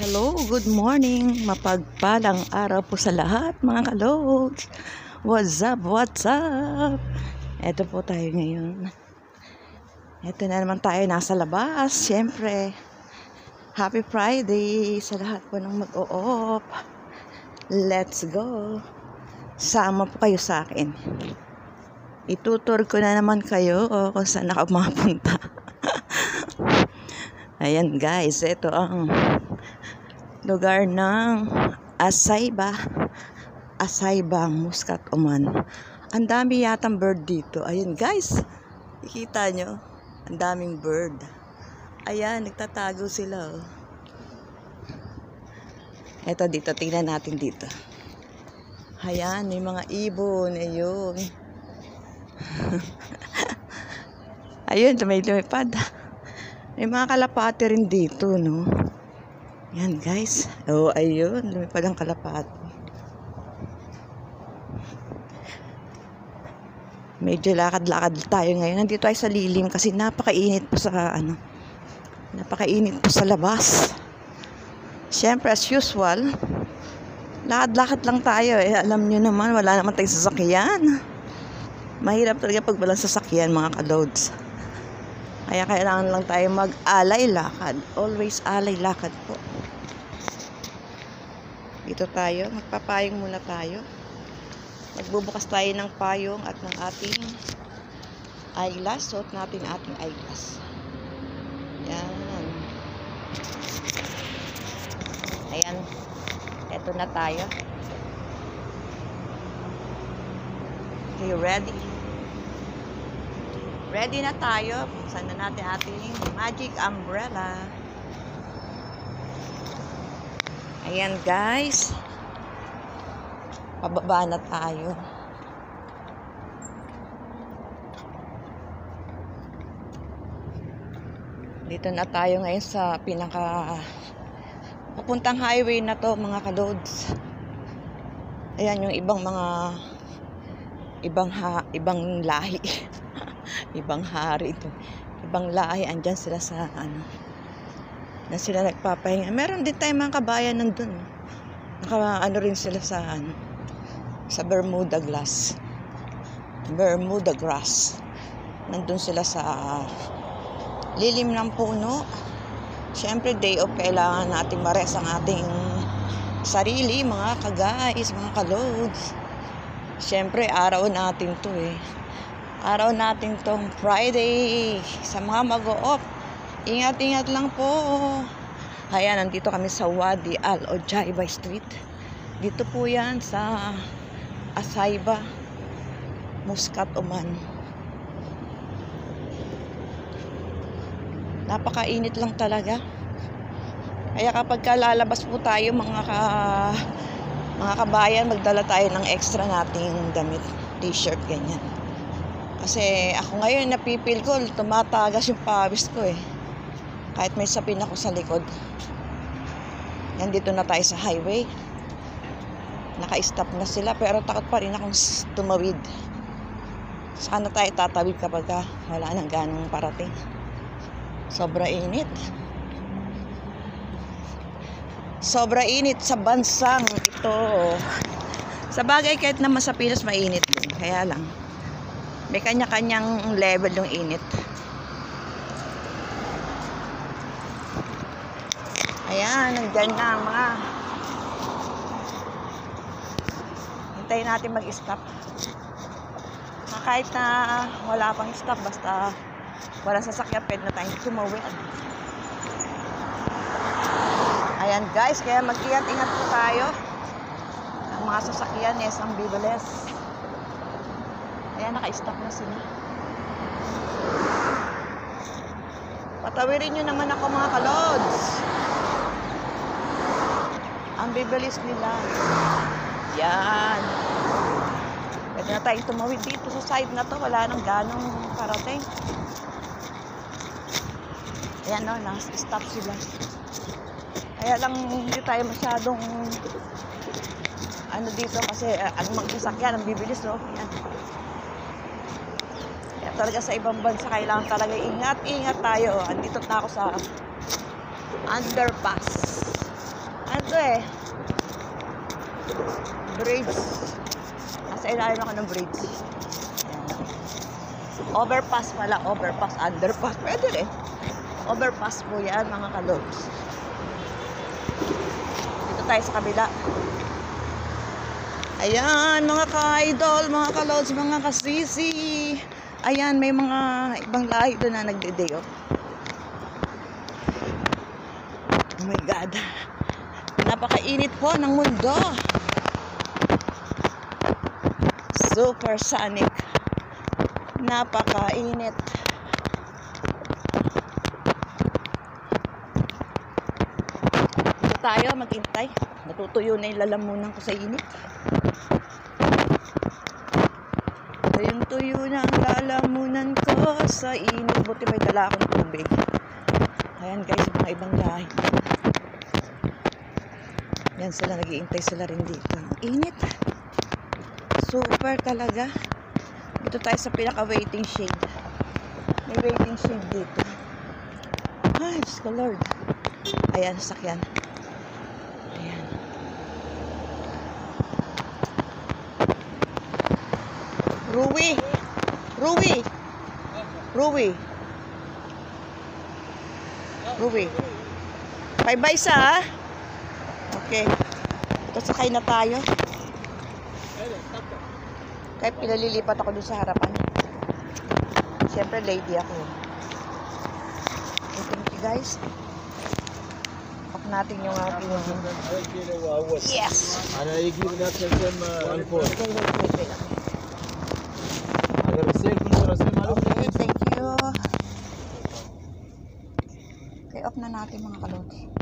Hello, good morning. Mapagpalang araw po sa lahat mga kalods. What's up, what's up? Ito po tayo ngayon. Ito na naman tayo nasa labas. Siyempre, happy Friday sa lahat po ng mag-o-op. Let's go. Sama po kayo sa akin. Itutur ko na naman kayo kung saan ako mapunta. Ayan guys, ito ang lugar ng Asayba, Muscat, Oman. Ang dami yatang bird dito. Ayan guys, nakikita nyo, ang daming bird. Ayan, nagtatago sila. Oh. Ito dito, tingnan natin dito. Ayan, may mga ibon. Ayun. Ayun, lumipad. May mga kalapati rin dito, no? Yan, guys. Oh, ayun. Lumipad ang kalapati. Medyo lakad-lakad tayo ngayon. Nandito tayo sa lilim kasi napakainit po sa, napakainit po sa labas. Siyempre, as usual, lakad-lakad lang tayo. Alam nyo naman, wala naman tayong sasakyan. Mahirap talaga pag walang sasakyan, mga kalods. Kaya kailangan lang tayo mag-alay lakad. Always alay lakad po. Dito tayo. Magpapayong muna tayo. Magbubukas tayo ng payong at ng ating eyeglass. Suot natin ating eyeglass. Yan. Ayan. Eto na tayo. Okay, ready? Ready na tayo. Buksan na natin ating magic umbrella. Ayan guys. Pababa na tayo. Dito na tayo ngayon sa papuntang highway na to, mga kalods. Ayan yung ibang mga ibang lahi. Ibang hari ito. Ibang lahi, andyan sila sa na sila nagpapahinga. Meron din tayong mga kabayan nandun. Rin sila sa Bermuda grass. Nandun sila sa lilim ng puno. Siyempre, day off, kailangan natin mares ang ating sarili, mga ka-guys, mga kalods. Siyempre, araw natin to Araw natin tong Friday. Sa mga mag-o-off, ingat-ingat lang po. Ayan, nandito kami sa Wadi Al-Ojaiba Street. Dito po yan sa Asayba, Muscat, Oman. Napakainit lang talaga. Kaya kapag lalabas po tayo, mga kabayan, magdala tayo ng extra nating damit, t-shirt, ganyan. Kasi ako ngayon napipil ko, tumatagas yung pawis ko Kahit may sapin ako sa likod. Yan, dito na tayo sa highway. Naka-stop na sila pero takot pa rin akong tumawid. Saan na tayo tatawid kapag wala nang ganong parating. Sobra init. Sobra init sa bansang ito. Sa bagay kahit naman sa Pinas mainit din. Kaya lang. May kanya-kanyang level ng init. Ayan, nandyan na ang mga. Hintayin natin mag-stop. Kahit na wala pang stop, basta wala sasakyan, pwede na tayong tumawid. Ayan guys, kaya mag-ingat-ingat po tayo. Ang mga sasakyan, ang bibilis. Ayan, naka-stop na sila. Patawirin nyo naman ako, mga kalods. Ang bibilis nila. Yan. Pwede na tayong tumawid dito sa side na to. Wala nang ganong parating. Ayan o, nasa-stop sila. Kaya lang hindi tayo masyadong dito kasi ang magsasakyan, ang bibilis Yan. Talaga sa ibang bansa kailangan talaga ingat tayo. Andito na ako sa underpass. Ano to eh? Bridge. Nasa ilalim ako ng bridge. Ayan. Overpass pala. Overpass. Underpass. Pwede rin. Overpass po yan mga kalods. Dito tayo sa kabila. Ayan mga ka-idol, mga kalods, mga kasisi. Ayan, may mga ibang lahi doon na nagde-day off. Oh my God. Napakainit po ng mundo. Supersonic. Napakainit. Dito tayo maghintay. Natutuyo na yung lalamunan ko sa init. Tuyong-tuyo na ang lalamunan ko sa init. Buti may dala akong tubig. Ayan guys, mga ibang lahi. Yan sila, nag-iintay sila rin dito. Ang init. Super talaga. Dito tayo sa pinaka-waiting shade. May waiting shade dito. Ay, Diyos ko Lord. Ayan, sakyan. Ayan. Ruwi! Ruwi! Ruwi! Ruwi! Bye-bye sa ha? Okay. Ito sakay na tayo. Kaya pinalilipat ako dun sa harapan. Siyempre lady ako. Okay, thank you guys. Off natin yung aking... Yes! أنا يجي هناك كم ألفون. Wait. أنا رسيل كل رسيل معلوم. Okay, thank you. Okay, off na natin mga kalodi.